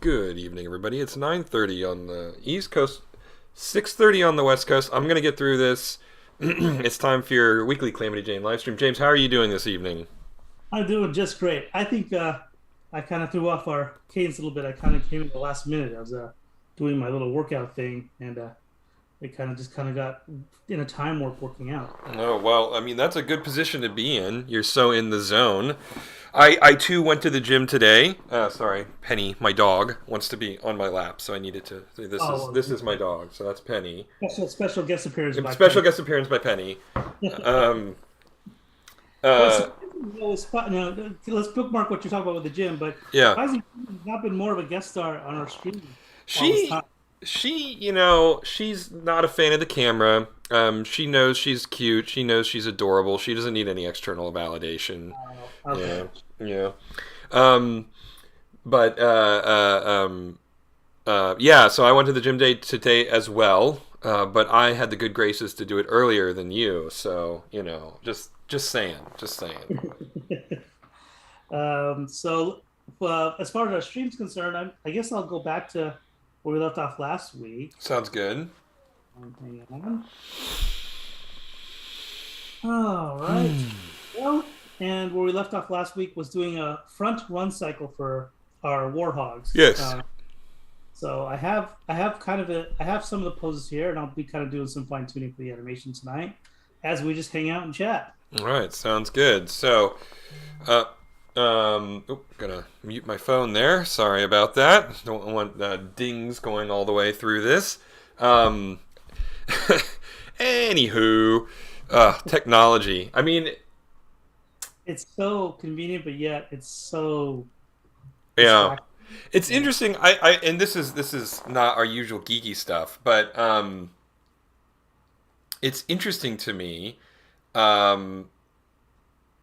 Good evening, everybody. It's 9:30 on the East Coast, 6:30 on the West Coast. I'm gonna get through this. It's time for your weekly Calamity Jane live stream. James, how are you doing this evening? I'm doing just great. I think I kind of threw off our cadence a little bit. I kind of came in the last minute. I was doing my little workout thing, and it kind of got in a time warp working out. Oh, well, I mean, that's a good position to be in. You're so in the zone. I too went to the gym today. Sorry, Penny, my dog, wants to be on my lap, so I needed to. This is my dog, so that's Penny. Special guest appearance by Special Ken. guest appearance by Penny. Um, What's uh, let's bookmark what you're talking about with the gym, but yeah. why has he not been more of a guest star on our stream all this She time? she's not a fan of the camera. She knows she's cute. She knows she's adorable. She doesn't need any external validation. Okay. Yeah, yeah. Um, but yeah. So I went to the gym day today as well. But I had the good graces to do it earlier than you. So just saying. So, as far as our stream's concerned, I guess I'll go back to where we left off last week. Sounds good. Hang on. All right. Well, and where we left off last week was doing a front run cycle for our Warhogs. Yes. So I have some of the poses here, and I'll be kind of doing some fine tuning for the animation tonight as we just hang out and chat. All right. Sounds good. So, gonna mute my phone there. Sorry about that. Don't want dings going all the way through this. Um, Anywho, technology. I mean, It's so convenient, but yet it's so yeah, distracting. it's Yeah. interesting. I and this is not our usual geeky stuff, but it's interesting to me. Um,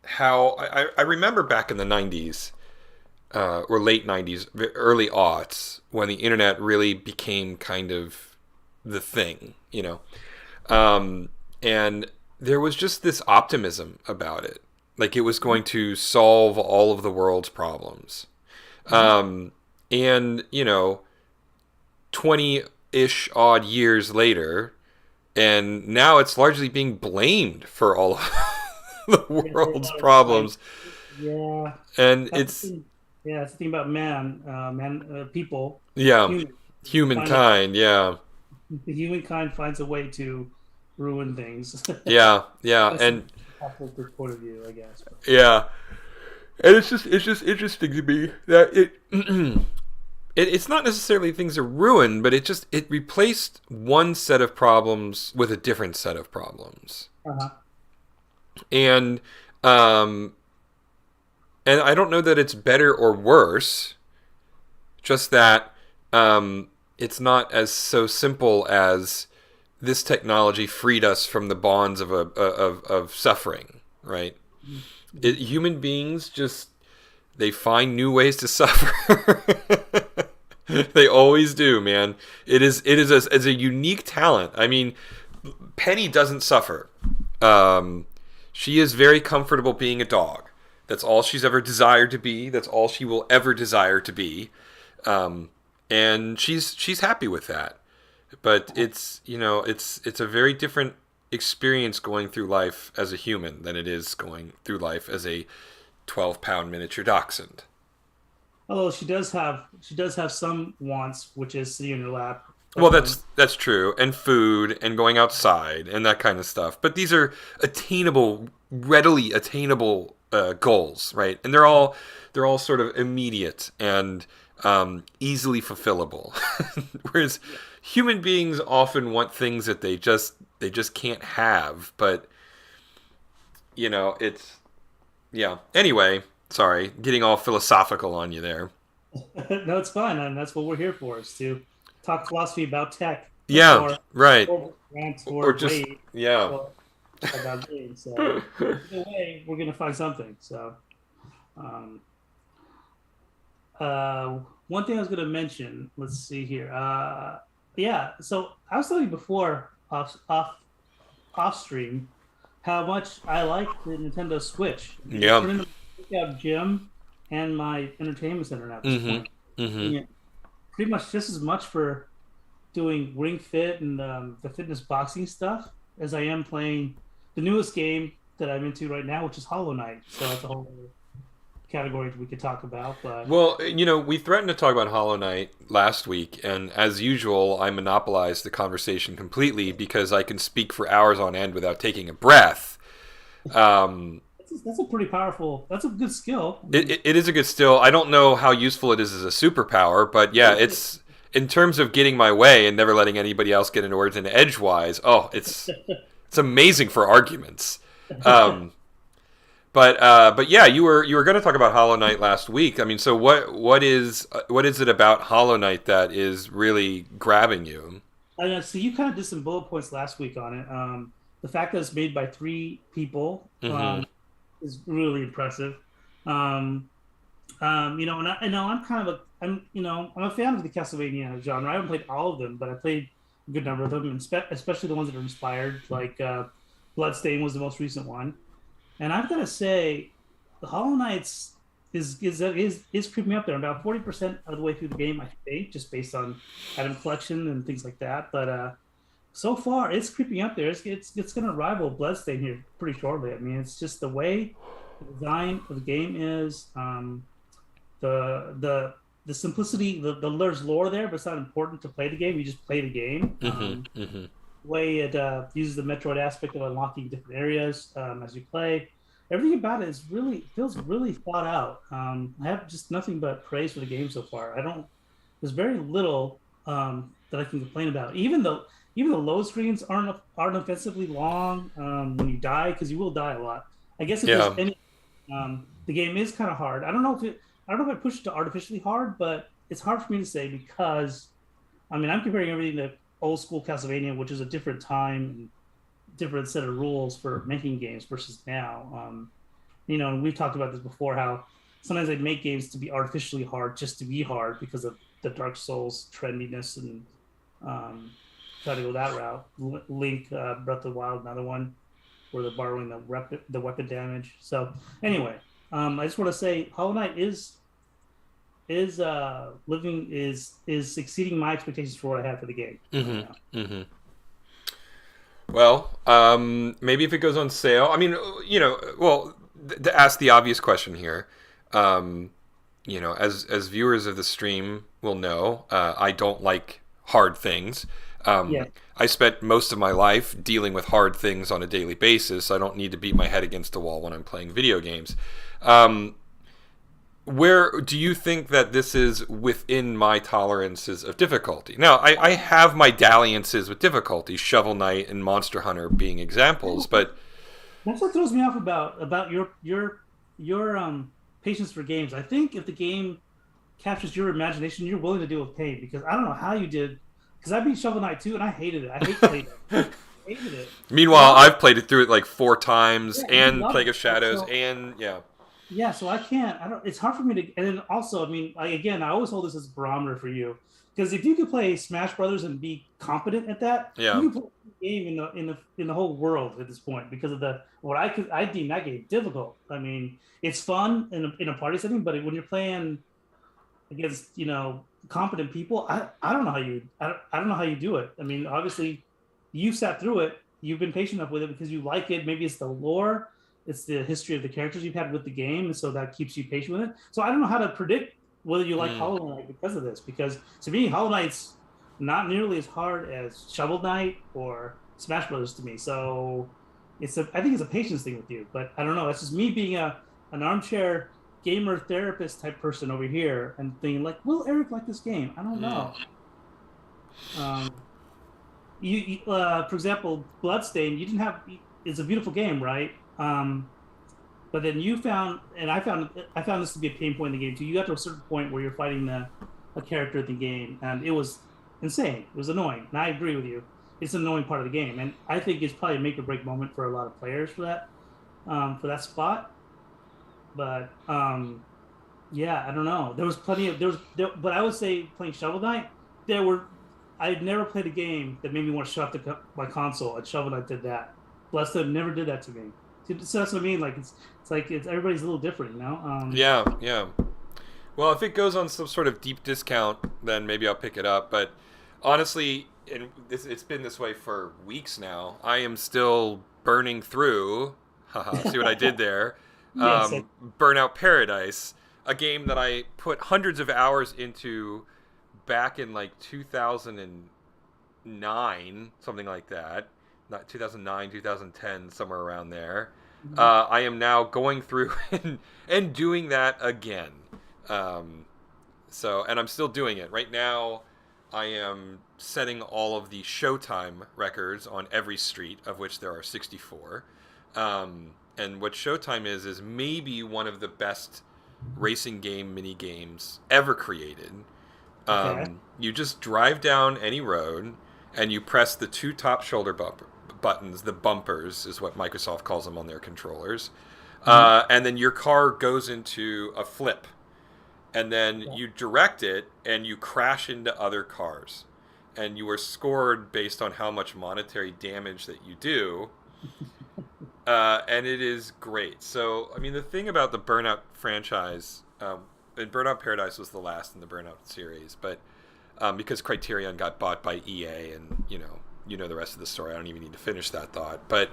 how I remember back in the '90s or late '90s, early aughts, when the internet really became kind of the thing, and there was just this optimism about it, like it was going to solve all of the world's problems. Mhm. Um, and 20-ish odd years later, and now it's largely being blamed for all of the Yeah, for a world's lot of time. problems. Yeah, And that's the it's, thing. Yeah, that's the thing about people, yeah, human. Find a, humankind, yeah. humankind finds a way to ruin things. Yeah, yeah, That's the and popular point of view, I guess. yeah. And it's just interesting to me that it's not necessarily things are ruined, but it replaced one set of problems with a different set of problems. Uh-huh. And um and I don't know that it's better or worse, just that it's not as so simple as this technology freed us from the bonds of suffering, right? Human beings just they find new ways to suffer. They always do, man. It is a unique talent. I mean, Penny doesn't suffer. Um, she is very comfortable being a dog. That's all she's ever desired to be. That's all she will ever desire to be. Um, and she's happy with that. But it's a very different experience going through life as a human than it is going through life as a 12-pound miniature dachshund. Although she does have some wants, which is sitting in her lap, Well, definitely. that's true, and food, and going outside, and that kind of stuff. But these are attainable, readily attainable goals, right? And they're all sort of immediate and easily fulfillable. Whereas human beings often want things that they just can't have. But it's yeah. Anyway, sorry, getting all philosophical on you there. No, it's fun, and that's what we're here for, is to talk philosophy about tech Yeah, or right. rant Or or just rave yeah. or about games. So either way, we're gonna find something. So um, one thing I was gonna mention. Let's see here. Yeah. So I was telling you before off stream how much I like the Nintendo Switch. It's Yeah. turned into my workout gym and my entertainment center now at this Mm-hmm. point. Mm-hmm. Yeah. pretty much just as much for doing Ring Fit and the fitness boxing stuff as I am playing the newest game that I'm into right now, which is Hollow Knight. So that's a whole other category we could talk about. But Well, we threatened to talk about Hollow Knight last week, and as usual, I monopolized the conversation completely because I can speak for hours on end without taking a breath. Um, that's a pretty powerful. That's a good skill. it is a good skill. I don't know how useful it is as a superpower, but yeah, it's in terms of getting my way and never letting anybody else get into words in edgewise. Oh, it's amazing for arguments. But yeah, you were going to talk about Hollow Knight last week. I mean, so what is it about Hollow Knight that is really grabbing you? I know. So you kind of did some bullet points last week on it. The fact that it's made by three people Mm-hmm. is really impressive. Um, and I know I'm a fan of the Castlevania genre. I haven't played all of them, but I played a good number of them, and especially the ones that are inspired. Like Bloodstain was the most recent one, and I've got to say, the Hollow Knights is creeping up there. I'm about 40% of the way through the game, I think, just based on item collection and things like that. But so far, it's creeping up there. It's going to rival Bloodstain here pretty shortly. I mean, it's just the way the design of the game is. The simplicity, there's lore there, but it's not important to play the game. You just play the game. Mm-hmm. Mm-hmm. The way it uses the Metroid aspect of unlocking different areas as you play. Everything about it feels really thought out. I have just nothing but praise for the game so far. There's very little that I can complain about. Even the load screens aren't offensively long when you die, because you will die a lot. I guess if Yeah. there's any, the game is kind of hard. I don't know if I pushed it to artificially hard, but it's hard for me to say because, I mean, I'm comparing everything to old school Castlevania, which is a different time and different set of rules for making games versus now. And we've talked about this before, how sometimes they make games to be artificially hard just to be hard because of the Dark Souls trendiness and try to go that route. Link, Breath of the Wild, another one where they're borrowing the weapon damage. So anyway, I just want to say Hollow Knight is exceeding my expectations for what I have for the game. Mm-hmm. Mm-hmm. Well, maybe if it goes on sale. I mean, to ask the obvious question here, as viewers of the stream will know, I don't like hard things. Yeah. I spent most of my life dealing with hard things on a daily basis. I don't need to beat my head against the wall when I'm playing video games. Where do you think that this is within my tolerances of difficulty? Now, I have my dalliances with difficulty, Shovel Knight and Monster Hunter being examples, but That's what throws me off about your patience for games. I think if the game captures your imagination, you're willing to deal with pain, because I don't know how you did. Because I beat Shovel Knight too, and I hated it. I hate playing it. I hated it. meanwhile, I've played it through it like 4 times, Yeah, you and love Plague it. of Shadows, So and yeah. yeah, so I can't. I don't. It's hard for me to. And then also, I mean, again, I always hold this as a barometer for you, because if you could play Smash Brothers and be competent at that, Yeah. you can play the game in the whole world at this point, because of what I deem that game difficult. I mean, it's fun in a party setting, but when you're playing against competent people, I don't know I don't know how you do it. I mean, obviously, you sat through it. You've been patient enough with it because you like it. Maybe it's the lore, it's the history of the characters you've had with the game, and so that keeps you patient with it. So I don't know how to predict whether you like Hollow Knight because of this. Because to me, Hollow Knight's not nearly as hard as Shovel Knight or Smash Brothers to me. So I think it's a patience thing with you. But I don't know. That's just me being an armchair gamer therapist type person over here and thinking like, will Eric like this game? I don't know. For example, Bloodstain, you didn't have. It's a beautiful game, right? But then you found, and I found this to be a pain point in the game too. You got to a certain point where you're fighting a character in the game, and it was insane. It was annoying, and I agree with you. It's an annoying part of the game, and I think it's probably a make or break moment for a lot of players for that spot. But yeah, I don't know. There was plenty of but I would say playing Shovel Knight, I'd never played a game that made me want to shut off my console, and Shovel Knight did that. Bloodstain never did that to me. So that's what I mean. Like it's everybody's a little different, Yeah. Well, if it goes on some sort of deep discount then maybe I'll pick it up. But honestly, and it's been this way for weeks now. I am still burning through. Haha, see what I did there? Yes. Burnout Paradise, a game that I put hundreds of hours into back in like 2009, something like that. Not 2009, 2010, somewhere around there. I am now going through and doing that again. And I'm still doing it. Right now, I am setting all of the Showtime records on every street, of which there are 64. And what Showtime is maybe one of the best racing game mini games ever created. Okay. You just drive down any road, and you press the two top shoulder buttons, the bumpers is what Microsoft calls them on their controllers. And then your car goes into a flip. And then you direct it, and you crash into other cars. And you are scored based on how much monetary damage that you do. And it is great. So, I mean, the thing about the Burnout franchise, and Burnout Paradise was the last in the Burnout series, but because Criterion got bought by EA, and you know the rest of the story. I don't even need to finish that thought. But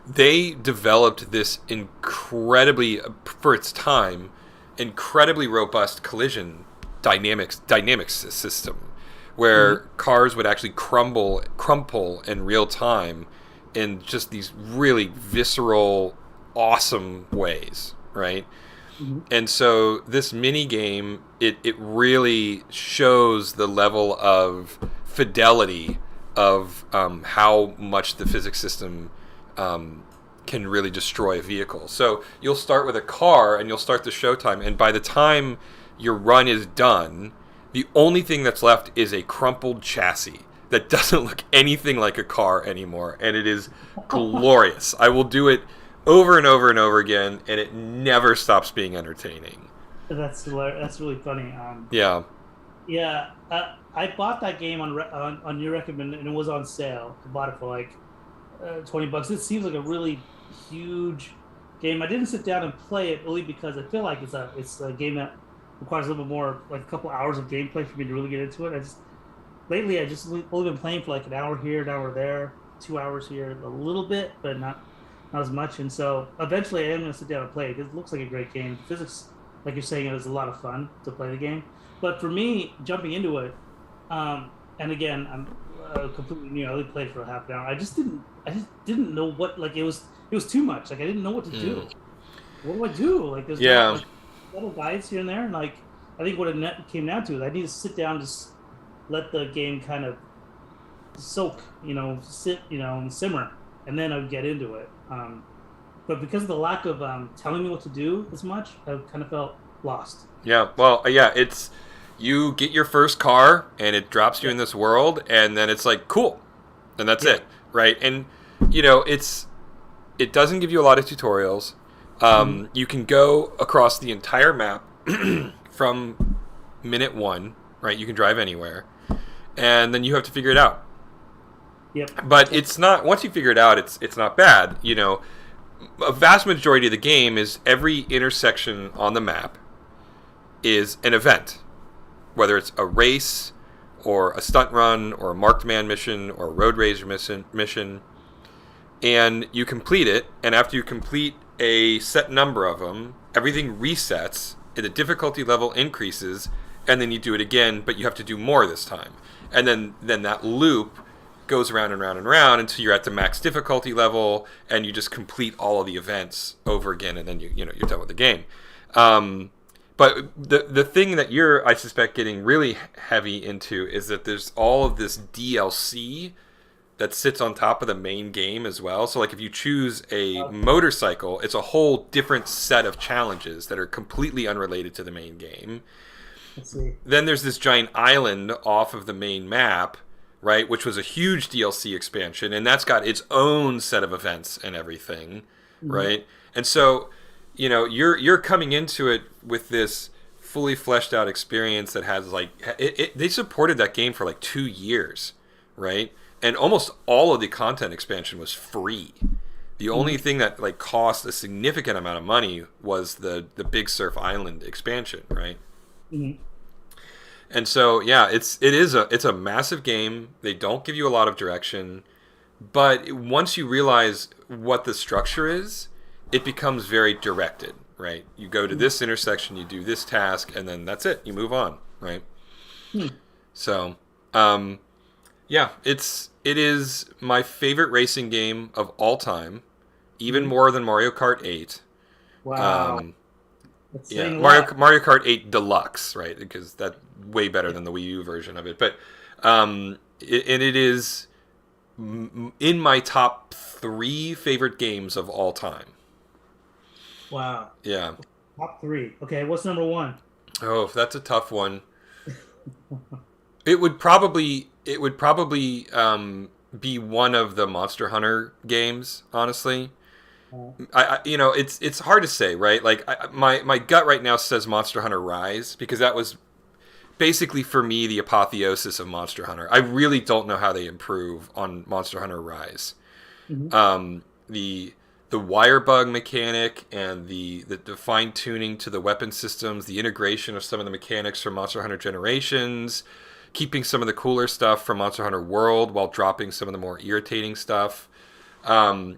they developed this incredibly, for its time, incredibly robust collision dynamics system, where cars would actually crumple in real time in just these really visceral, awesome ways, right? And so this mini game, it really shows the level of fidelity of how much the physics system can really destroy a vehicle. So you'll start with a car, and you'll start the Showtime, and by the time your run is done, the only thing that's left is a crumpled chassis that doesn't look anything like a car anymore, and it is glorious. I will do it over and over and over again, and it never stops being entertaining. That's really funny. Yeah. Yeah, I bought that game on your recommend, and it was on sale. I bought it for like $20. It seems like a really huge game. I didn't sit down and play it only because I feel like it's a game that requires a little bit more, like a couple hours of gameplay for me to really get into it. Lately I just only been playing for like an hour here, an hour there, 2 hours here, a little bit, but not as much. And so eventually I am going to sit down and play it. It looks like a great game. The physics, like you're saying, it was a lot of fun to play the game. But for me, jumping into it, and again, I'm completely new. I only played for a half an hour. I just didn't know what, like it was too much. Like I didn't know what to do. What do I do? Like there's little guides here and there, and like I think what it came down to is I need to sit down, just let the game kind of soak, sit, and simmer, and then I would get into it. But because of the lack of telling me what to do as much, I kind of felt lost. Yeah, well, it's you get your first car, and it drops you in this world, and then it's like, cool, and that's it, right? And it doesn't give you a lot of tutorials. You can go across the entire map from minute one, right? You can drive anywhere, and then you have to figure it out. Yep. But it's not, once you figure it out, it's not bad. A vast majority of the game is every intersection on the map is an event, whether it's a race or a stunt run or a marked man mission or a road rage mission, and you complete it, and after you complete a set number of them, everything resets, and the difficulty level increases, and then you do it again, but you have to do more this time. And then that loop goes around and round and round until you're at the max difficulty level, and you just complete all of the events over again, and then you're done with the game. But the thing that you're, I suspect, getting really heavy into is that there's all of this DLC that sits on top of the main game as well. So like if you choose a motorcycle, it's a whole different set of challenges that are completely unrelated to the main game. Let's see. Then there's this giant island off of the main map, right, which was a huge DLC expansion, and that's got its own set of events and everything, right? And so, you're coming into it with this fully fleshed out experience that has they supported that game for like 2 years, right? And almost all of the content expansion was free. The only thing that cost a significant amount of money was the Big Surf Island expansion, right? Mhm. And so yeah, it's a massive game. They don't give you a lot of direction, but once you realize what the structure is, it becomes very directed, right? You go to Mhm. this intersection, you do this task, and then that's it. You move on, right? Hmm. So, um, yeah, it is my favorite racing game of all time, even Mhm. more than Mario Kart 8. Wow, Um, that's yeah, saying a lot. Mario Kart 8 Deluxe, right? Because that's way better Yeah. than the Wii U version of it. But and it is in my top three favorite games of all time. Wow. Yeah. Top three. Okay, what's number one? Oh, if that's a tough one. Mhm. It would probably be one of the Monster Hunter games. Honestly, you know it's hard to say, right? Like my gut right now says Monster Hunter Rise because that was basically for me the apotheosis of Monster Hunter. I really don't know how they improve on Monster Hunter Rise. The wire bug mechanic and the fine tuning to the weapon systems, the integration of some of the mechanics from Monster Hunter Generations, keeping some of the cooler stuff from Monster Hunter World while dropping some of the more irritating stuff, or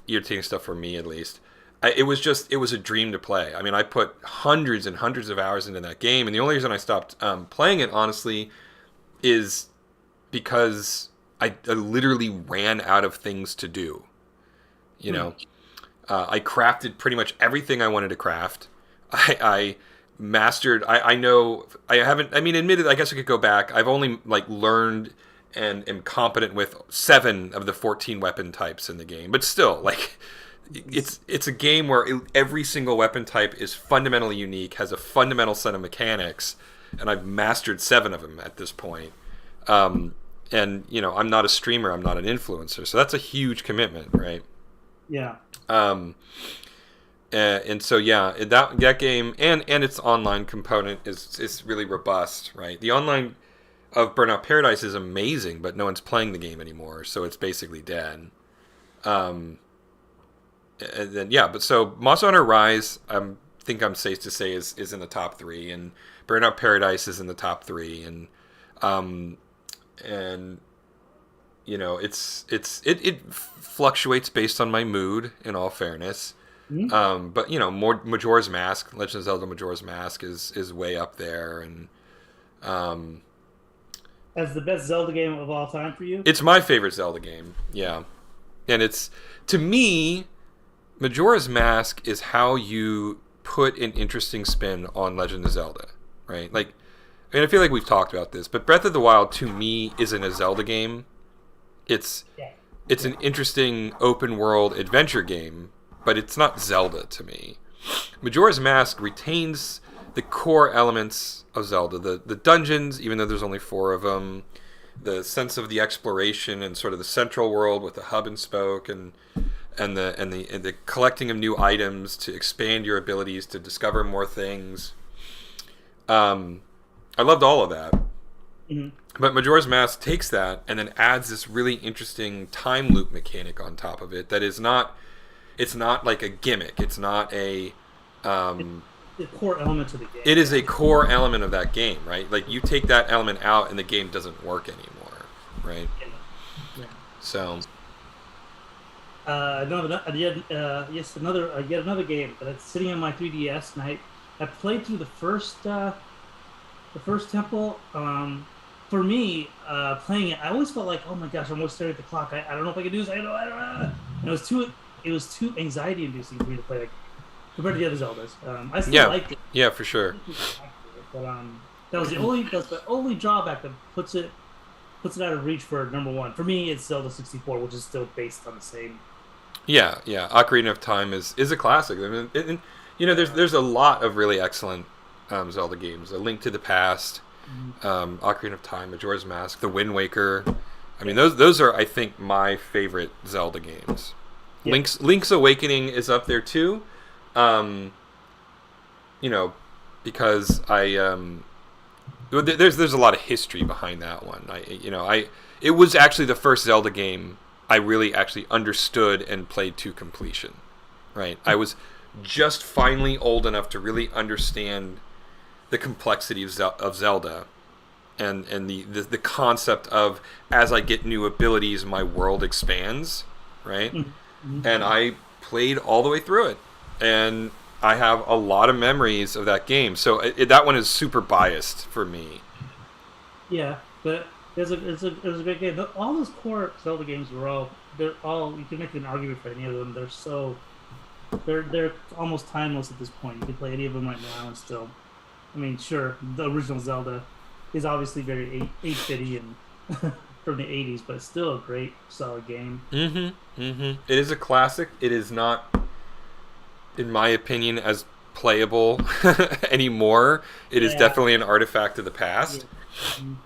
irritating stuff for me at least. It was a dream to play. I mean, I put hundreds and hundreds of hours into that game, and the only reason I stopped playing it honestly is because I literally ran out of things to do. You Hmm. know, I crafted pretty much everything I wanted to craft. I mastered. I know I haven't. I mean, admitted. I guess I could go back. I've only like learned and am competent with 7 of the 14 weapon types in the game. But still, like, it's a game where every single weapon type is fundamentally unique, has a fundamental set of mechanics, and I've mastered 7 of them at this point. And you know, I'm not a streamer. I'm not an influencer, so that's a huge commitment, right? Yeah. Um, and so yeah, that game and its online component is really robust, right? The online of Burnout Paradise is amazing, but no one's playing the game anymore, so it's basically dead. Um, and then yeah, but so Monster Hunter Rise, I think I'm safe to say is in the top three, and Burnout Paradise is in the top three, um, and you know it fluctuates based on my mood. In all fairness, Mhm. but you know, more Majora's Mask, Legend of Zelda Majora's Mask is way up there, and um, As the best Zelda game of all time for you? it's my favorite Zelda game. Yeah, and it's to me, Majora's Mask is how you put an interesting spin on Legend of Zelda, right? Like, I mean, I feel like we've talked about this, but Breath of the Wild to me isn't a Zelda game. It's Yeah. it's Yeah. an interesting open world adventure game, but it's not Zelda to me. Majora's Mask retains the core elements of Zelda, the dungeons, even though there's only 4 of them, the sense of the exploration and sort of the central world with the hub and spoke, and the collecting of new items to expand your abilities to discover more things. I loved all of that. Mhm. But Majora's Mask takes that and then adds this really interesting time loop mechanic on top of it that is not it's not like a gimmick. It's not a It's um, the core element of the game. it is Yeah. a core element of that game, right? Like you take that element out and the game doesn't work anymore, right? Yeah. Yeah. So, Yes, yet another game that's sitting on my 3DS, and I played through the first temple. For me, playing it, I always felt like, oh my gosh, I'm almost staring at the clock. I don't know if I can do this. I don't know. And it was too anxiety inducing for me to play that game compared to the other Zeldas. I still yeah. liked it, Yeah, for sure. but that's the only drawback that puts it out of reach for number one. For me, it's Zelda 64, which is still based on the same. Yeah, yeah. Ocarina of Time is a classic. I mean, you know, there's a lot of really excellent Zelda games. A Link to the Past, Ocarina of Time, Majora's Mask, The Wind Waker. I mean, Yeah, those are I think my favorite Zelda games. yeah, Link's Awakening is up there too. Um, you know, because there's a lot of history behind that one. It was actually the first Zelda game I really actually understood and played to completion. Right, I was just finally old enough to really understand the complexity of Zelda, and the concept of, as I get new abilities, my world expands, right? Mm-hmm. And I played all the way through it, and I have a lot of memories of that game. So that one is super biased for me. Yeah, but it was a great game. All those core Zelda games were they're all you can make an argument for any of them. They're almost timeless at this point. You can play any of them right now and still. I mean, sure, the original Zelda is obviously very eight bitty and from the '80s, but it's still a great solid game. It is a classic. It is not, in my opinion, as playable anymore. It is Yeah, definitely an artifact of the yeah. past. Mhm.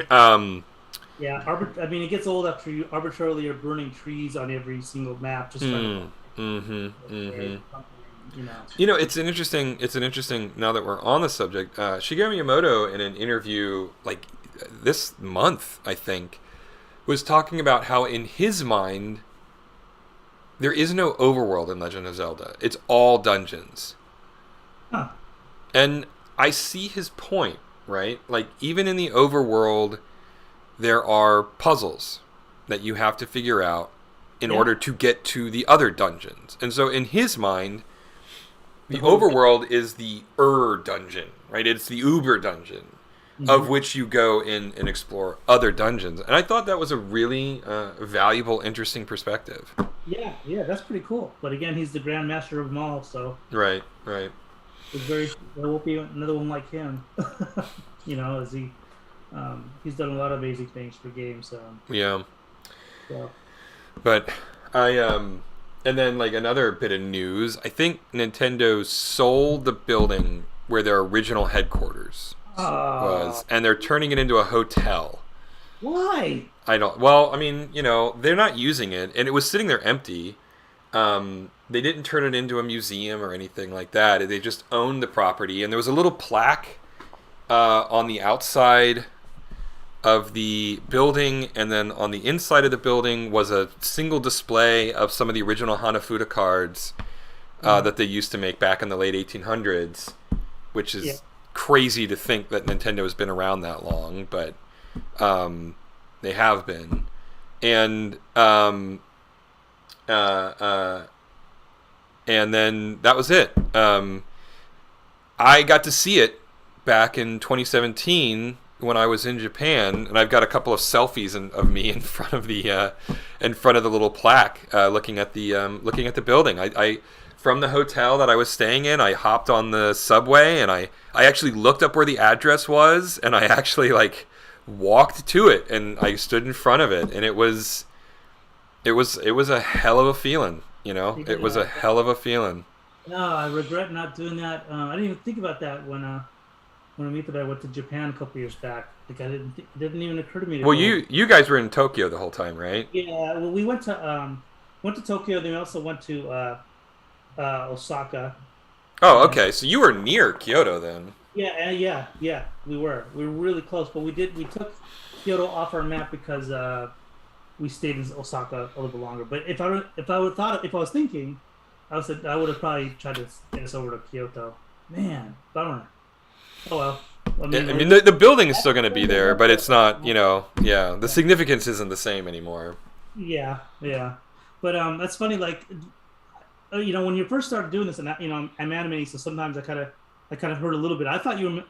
Um, Yeah, I mean, it gets old after you arbitrarily are burning trees on every single map, just trying mm, mm-hmm, to, mm-hmm. you know. You know, it's an interesting. Now that we're on the subject, Shigeru Miyamoto, in an interview like this month, I think, was talking about how in his mind there is no overworld in Legend of Zelda. It's all dungeons. Huh. And I see his point, right? Like, even in the overworld, there are puzzles that you have to figure out in Yeah. order to get to the other dungeons. And so, in his mind, The the whole. overworld is the dungeon, right? It's the Uber dungeon, of Mhm. which you go in and explore other dungeons. And I thought that was a really valuable, interesting perspective. Yeah, yeah, that's pretty cool. But again, he's the grandmaster of them all, so Right, right. there won't be another one like him. As he's done a lot of amazing things for games. Yeah. So But and then, like, another bit of news, I think Nintendo sold the building where their original headquarters uh, was, and they're turning it into a hotel. why? I don't. Well, I mean, they're not using it, and it was sitting there empty. They didn't turn it into a museum or anything like that. They just owned the property, and there was a little plaque on the outside of the building, and then on the inside of the building was a single display of some of the original Hanafuda cards that they used to make back in the late 1800s, which Yeah. is crazy to think that Nintendo has been around that long, but they have been. And uh, uh, and then that was it. I got to see it back in 2017 when I was in Japan, and I've got a couple of selfies of me in front of the little plaque, looking at the building. I from the hotel that I was staying in, I hopped on the subway, and I actually looked up where the address was, and I actually, like, walked to it, and I stood in front of it, and it was a hell of a feeling. It was a hell of a feeling. No, I regret not doing that. I didn't even think about that when I went to Japan a couple years back. Like it didn't even occur to me to Well, go. you guys were in Tokyo the whole time, right? Yeah, well, we went to Tokyo. Then we also went to Osaka. Oh, And okay. So you were near Kyoto then. yeah, yeah. We were really close, but we took Kyoto off our map because we stayed in Osaka a little bit longer. But if I was thinking, I would have probably tried to get us over to Kyoto. Man, bummer. Oh well. I I mean, mean, the building is still going to be there, but it's not. Yeah, the significance isn't the same anymore. yeah, yeah. But that's funny. Like, when you first started doing this, and I'm animating, so sometimes I kind of heard a little bit. I thought you were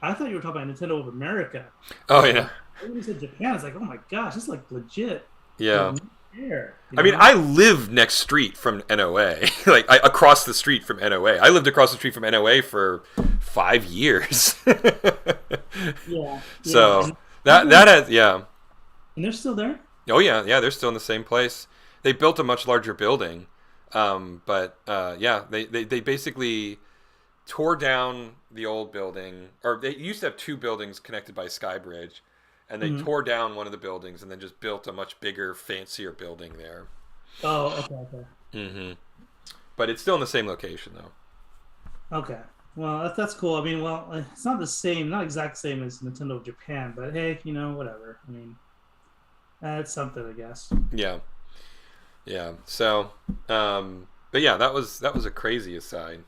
talking about Nintendo of America. Oh, So yeah, when you said Japan, it's like, oh my gosh, it's like legit. yeah. There, I mean, I live next street from NOA, like across the street from NOA. I lived across the street from NOA for 5 years. Yeah, yeah. So that has, yeah. And they're still there. Oh, yeah, yeah. They're still in the same place. They built a much larger building, but yeah, they basically tore down the old building, or they used to have two buildings connected by Sky Bridge, and they Mhm. tore down one of the buildings and then just built a much bigger, fancier building there. Oh, okay, okay, Hmm. But it's still in the same location, though. okay. Well, that's cool. I mean, well, it's not the same, not exact same as Nintendo of Japan, but hey, whatever. I mean, it's something, I guess. Yeah, yeah. So, but yeah, that was a crazy aside.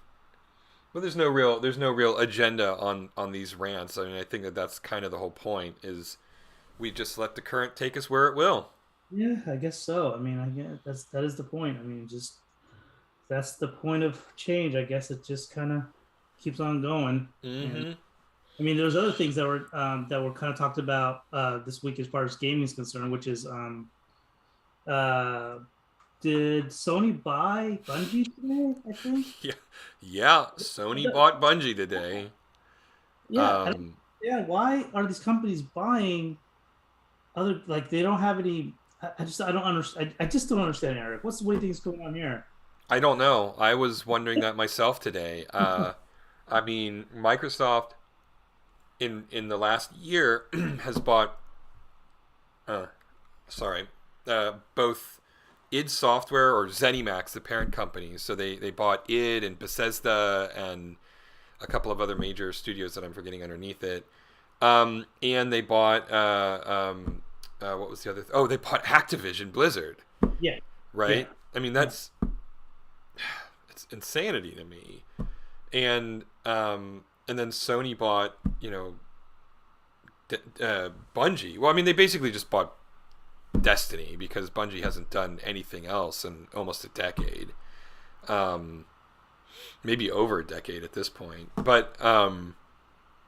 But there's no real agenda on these rants. I mean, I think that that's kind of the whole point is we just let the current take us where it will. Yeah, I guess so. I mean, I guess that is the point. I mean, just that's the point of change. I guess it just kind of keeps on going. And Mm-hmm. I mean, there's other things that were kind of talked about this week as far as gaming is concerned, which is uh, did Sony buy Bungie today? I think. Yeah, yeah. Sony bought Bungie today. Yeah, Um, yeah. Why are these companies buying other like they don't have any? I don't understand. I just don't understand, Eric. What do you think is going on here? I don't know. I was wondering that myself today. I mean, Microsoft in the last year has bought uh, sorry, both id Software or ZeniMax, the parent company. So they bought id and Bethesda and a couple of other major studios that I'm forgetting underneath it. And they bought what was the other? Oh, they bought Activision Blizzard, Yeah, yeah, right? I mean, yeah. it's insanity to me. And then Sony bought Bungie. Well, I mean, they basically just bought Destiny because Bungie hasn't done anything else in almost a decade. Um, Maybe over a decade at this point. But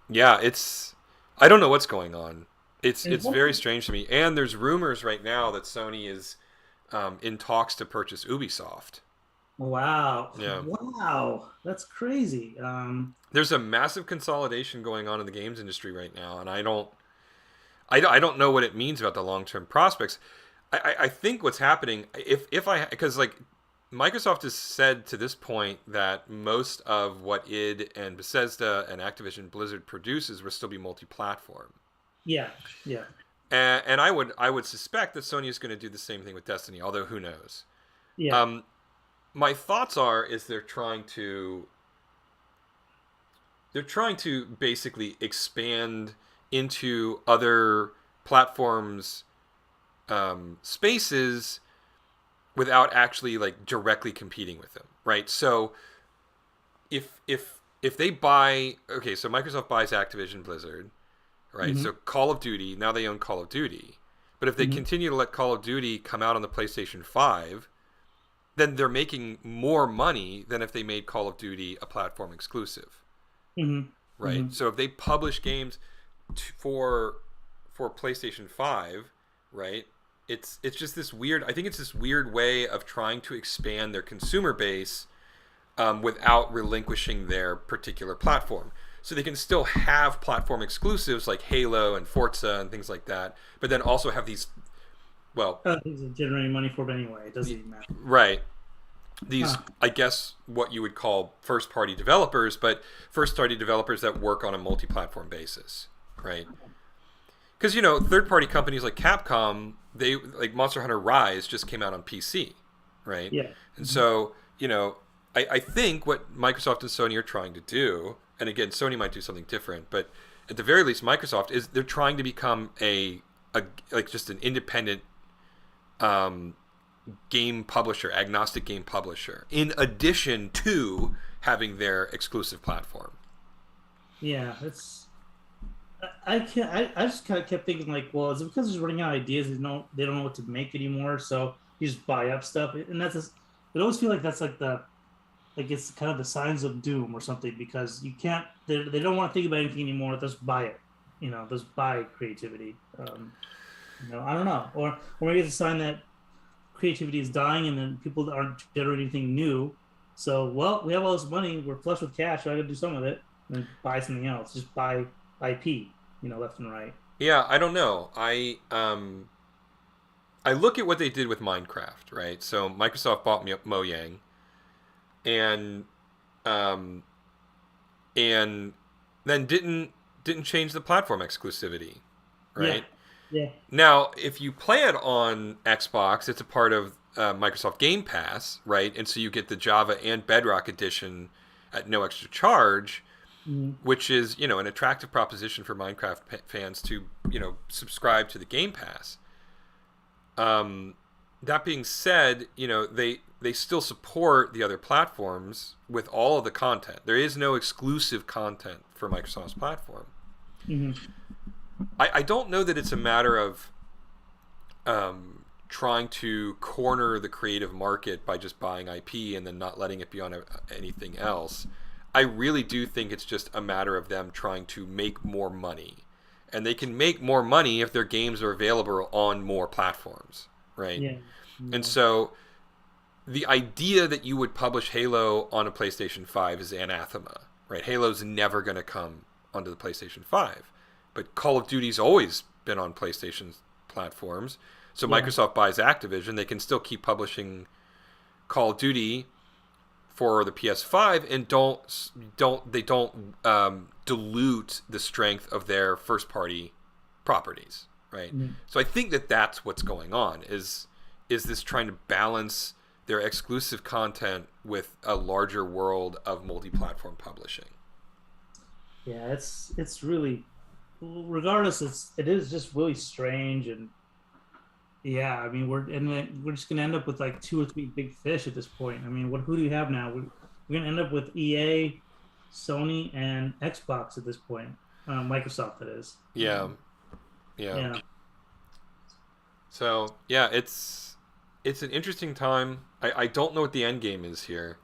yeah, it's I don't know what's going on. And It's very strange to me. And there's rumors right now that Sony is in talks to purchase Ubisoft. wow, Yeah, wow, that's crazy. there's a massive consolidation going on in the games industry right now, and I don't know what it means about the long term prospects. I think what's happening if I because like Microsoft has said to this point that most of what id and Bethesda and Activision Blizzard produces will still be multi-platform, Yeah, yeah, and I would suspect that Sony is going to do the same thing with Destiny, although who knows. yeah. Um, my thoughts are is they're trying to basically expand into other platforms spaces without actually like directly competing with them, right? So if they buy, okay, so Microsoft buys Activision Blizzard, right? Hmm. So Call of Duty, now they own Call of Duty. But if they Hmm. continue to let Call of Duty come out on the PlayStation 5, then they're making more money than if they made Call of Duty a platform exclusive, Hmm. right? Hmm. So if they publish games for PlayStation 5, right? It's just this weird. I think it's this weird way of trying to expand their consumer base without relinquishing their particular platform. So they can still have platform exclusives like Halo and Forza and things like that, but then also have these well, He's generating money for it anyway. It doesn't even matter. right, these Huh. I guess what you would call first party developers, but first party developers that work on a multi-platform basis, right? Because third party companies like Capcom, they like Monster Hunter Rise just came out on PC, right? Yeah. And Hmm. so I think what Microsoft and Sony are trying to do, and again Sony might do something different, but at the very least Microsoft is they're trying to become a like just an independent um, game publisher, agnostic game publisher, in addition to having their exclusive platform. Yeah. It's. I can't. I just kind of kept thinking like, well, is it because he's running out of ideas? They don't know what to make anymore, so you just buy up stuff, and that's just, it always feel like that's like the like it's kind of the signs of doom or something because you can't. They don't want to think about anything anymore. Just buy it. Just buy creativity. I don't know, or maybe it's a sign that creativity is dying and then people aren't generating anything new. So, well, we have all this money, we're flush with cash, so I got to do some of it and buy something else. Just buy IP, left and right. Yeah, I don't know. I look at what they did with Minecraft, right? So Microsoft bought Mojang, and um, and then didn't change the platform exclusivity, Yeah, right? yeah. Now, if you play it on Xbox, it's a part of Microsoft Game Pass, right? And so you get the Java and Bedrock edition at no extra charge, Mm-hmm. which is an attractive proposition for Minecraft fans to subscribe to the Game Pass. Um, That being said, they still support the other platforms with all of the content. There is no exclusive content for Microsoft's platform. Hmm. I don't know that it's a matter of trying to corner the creative market by just buying IP and then not letting it be on anything else. I really do think it's just a matter of them trying to make more money. And they can make more money if their games are available on more platforms, right? Yeah. And Yeah. so the idea that you would publish Halo on a PlayStation 5 is anathema, right? Halo's never going to come onto the PlayStation 5. But Call of Duty's always been on PlayStation platforms. So Yeah. Microsoft buys Activision, they can still keep publishing Call of Duty for the PS5 and don't dilute the strength of their first party properties, right? Mhm. So I think that that's what's going on is this trying to balance their exclusive content with a larger world of multi-platform publishing. Yeah, it's really, regardless, it is just really strange. And yeah, I mean, we're just gonna end up with like two or three big fish at this point. I mean, who do you have now? We're gonna end up with EA, Sony, and Xbox at this point. Microsoft, that is. Yeah, yeah. Yeah. So yeah, it's an interesting time. I don't know what the end game is here.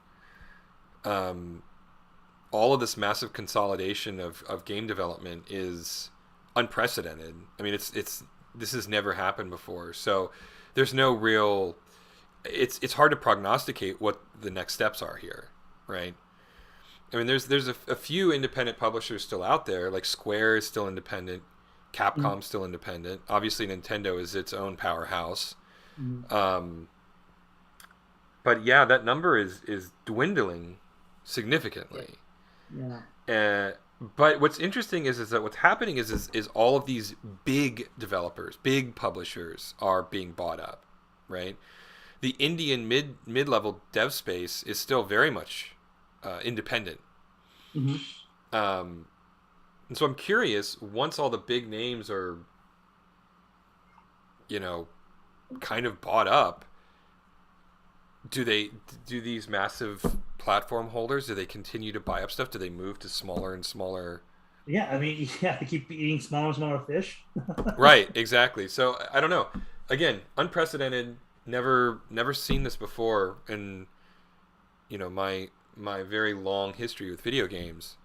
All of this massive consolidation of game development is unprecedented. I mean, it's this has never happened before. So there's no real. It's hard to prognosticate what the next steps are here, right? I mean, there's a few independent publishers still out there. Like Square is still independent, Capcom's still independent. Obviously, Nintendo is its own powerhouse. Mhm. But yeah, that number is dwindling significantly. Yeah. But what's interesting is that what's happening is all of these big developers, big publishers are being bought up, right? The Indian mid level dev space is still very much independent. Hmm. Um, and so I'm curious, once all the big names are, you know, kind of bought up, do these massive platform holders, do they continue to buy up stuff? Do they move to smaller and smaller? Yeah, I mean, yeah, they keep eating smaller and smaller fish. Right, exactly. So I don't know. Again, unprecedented. Never seen this before in my very long history with video games.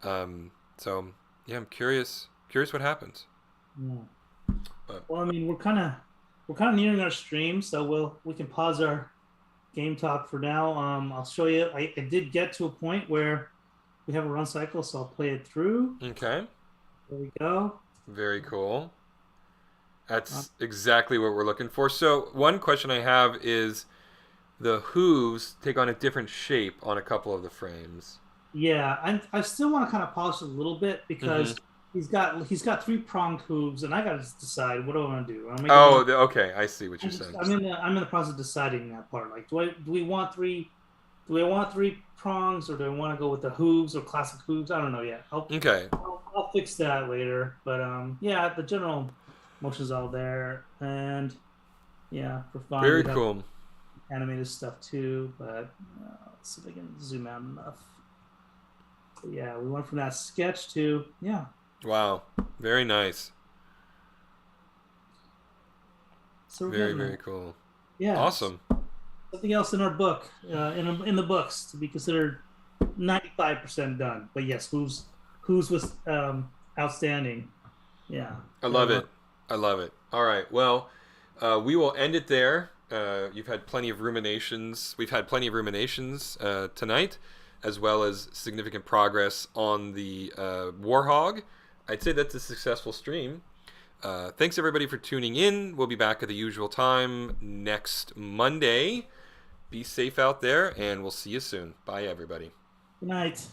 So yeah, I'm curious what happens. Yeah. But Well, I mean, we're kind of nearing our stream, so we can pause our game talk for now. I'll show you. I did get to a point where we have a run cycle, so I'll play it through. okay, There we go. very cool. Uh, That's exactly what we're looking for. So one question I have is the hooves take on a different shape on a couple of the frames. yeah, I still want to kind of polish it a little bit Hmm. because he's got three pronged hooves, and I got to decide what do I want to do. I'm making Oh, one. okay. I see what you're I'm just saying. I'm in the process of deciding that part. Like, do we want three prongs, or do I want to go with the hooves or classic hooves? I don't know yet. Okay, I'll fix that later. But yeah, the general motion's all there, and yeah, for fun very we have cool. animated stuff too. But let's see if I can zoom out enough. But yeah, we went from that sketch to yeah. Wow, very nice. So we're Very getting very there. cool. Yeah, Awesome. something else in our book, in the books to be considered 95% done. But yes, who's was outstanding. Yeah. I love So it. I love it. All right. Well, we will end it there. You've had plenty of ruminations. We've had plenty of ruminations tonight, as well as significant progress on the Warhog. I'd say that's a successful stream. Thanks everybody for tuning in. We'll be back at the usual time next Monday. Be safe out there, and we'll see you soon. Bye, everybody. good night.